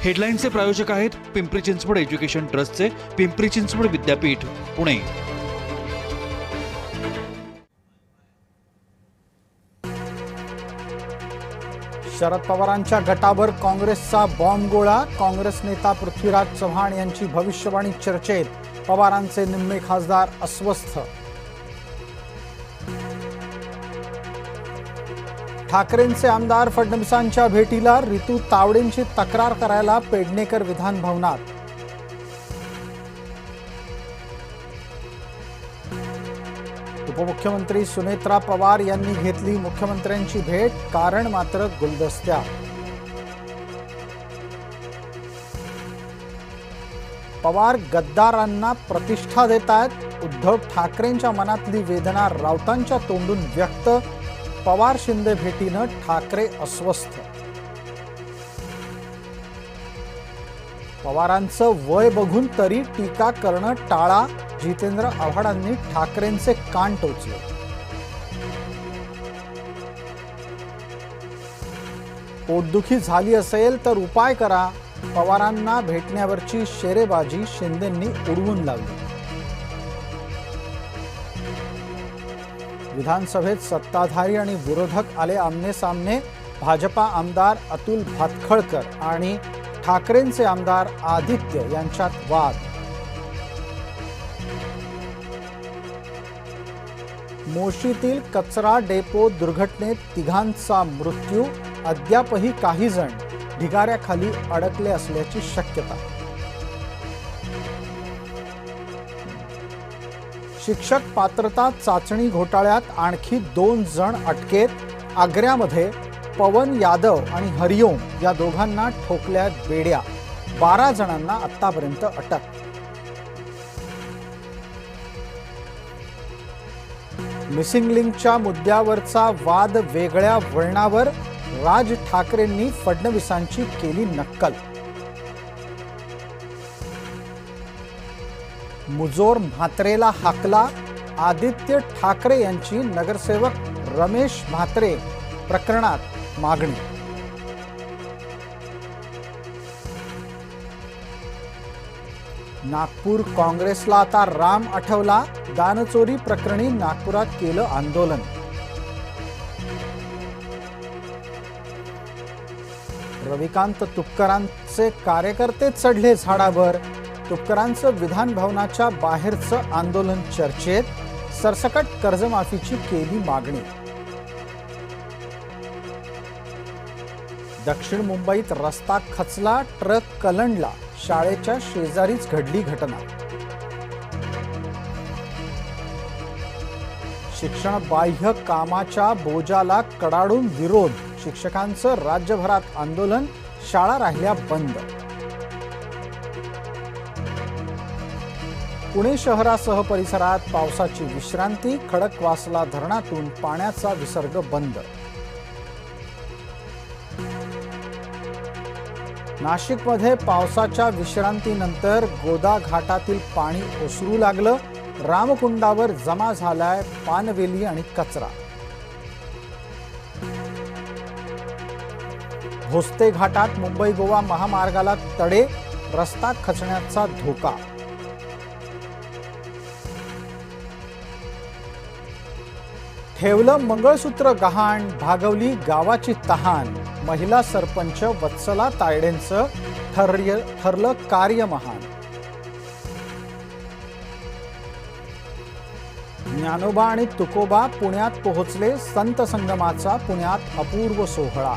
हेडलाईनचे प्रायोजक आहेत पिंपरी चिंचवड एज्युकेशन ट्रस्टचे पिंपरी चिंचवड विद्यापीठ पुणे। शरद पवारांच्या गटावर काँग्रेसचा बॉम्बगोळा। काँग्रेस नेता पृथ्वीराज चव्हाण यांची भविष्यवाणी चर्चेत। पवारांचे निम्मे खासदार अस्वस्थ। ठाकरेंचे आमदार फडणवीसांच्या भेटीला। रितू तावडेंची तक्रार करायला पेडणेकर विधान भवनात। उपमुख्यमंत्री सुनेत्रा पवार यांनी घेतली मुख्यमंत्र्यांची भेट। कारण मात्र गुलदस्त्यात। पवार गद्दारांना प्रतिष्ठा देतायत। उद्धव ठाकरेंच्या मनातली वेदना राऊतांच्या तोंडून व्यक्त। पवार शिंदे भेटीनं ठाकरे अस्वस्थ। पवारांचं वय बघून तरी टीका करणं टाळा। जितेंद्र आव्हाडांनी ठाकरेंचे कान टोचले। पोटदुखी झाली असेल तर उपाय करा। पवारांना भेटण्यावरची शेरेबाजी शिंदेंनी उडवून लावली। विधानसभेत सत्ताधारी आणि विरोधक आले आमने सामने। भाजपा आमदार अतुल भातखळकर आणि ठाकरेंचे आमदार आदित्य यांच्यात वाद। मोशीतील कचरा डेपो दुर्घटनेत तिघांचा मृत्यू। अद्यापही काही जण ढिगाऱ्याखाली अडकले असल्याची शक्यता। शिक्षक पात्रता चाचणी घोटाळ्यात आणखी 2 जण अटकेत। आग्र्यामध्ये पवन यादव आणि हरिओम या दोघांना ठोकल्या बेड्या। 12 जणांना आतापर्यंत अटक। मिसिंग लिंकच्या मुद्द्यावरचा वाद वेगळ्या वळणावर। राज ठाकरेंनी फडणवीसांची केली नक्कल। मुजोर म्हात्रेला हाकला। आदित्य ठाकरे यांची नगरसेवक रमेश म्हात्रे प्रकरणात मागणी। नागपूर काँग्रेसला आता राम आठवला। दानचोरी प्रकरणी नागपुरात केलं आंदोलन। रविकांत तुपकरांचे कार्यकर्ते चढले झाडावर। तुपकरांचं विधान भवनाच्या बाहेरचं आंदोलन चर्चेत। सरसकट कर्जमाफीची केली मागणी। दक्षिण मुंबईत रस्ता खचला। ट्रक कलंडला। शाळेच्या शेजारीच घडली घटना। शिक्षण बाह्य कामाच्या बोजाला कडाडून विरोध। शिक्षकांचं राज्यभरात आंदोलन। शाळा राहिल्या बंद। पुणे शहरासह परिसरात पावसाची विश्रांती। खडकवासला धरणातून पाण्याचा विसर्ग बंद। नाशिकमध्ये पावसाच्या विश्रांतीनंतर गोदा घाटातील पाणी ओसरू लागलं। रामकुंडावर जमा झालाय पानवेली आणि कचरा। भोसते घाटात मुंबई गोवा महामार्गाला तडे। रस्ता खचण्याचा धोका। ठेवलं मंगळसूत्र गहाण। भागवली गावाची तहान। महिला सरपंच वत्सला तायडेंचं ठरलं कार्य महान। ज्ञानोबा आणि तुकोबा पुण्यात पोहोचले। संत संगमाचा पुण्यात अपूर्व सोहळा।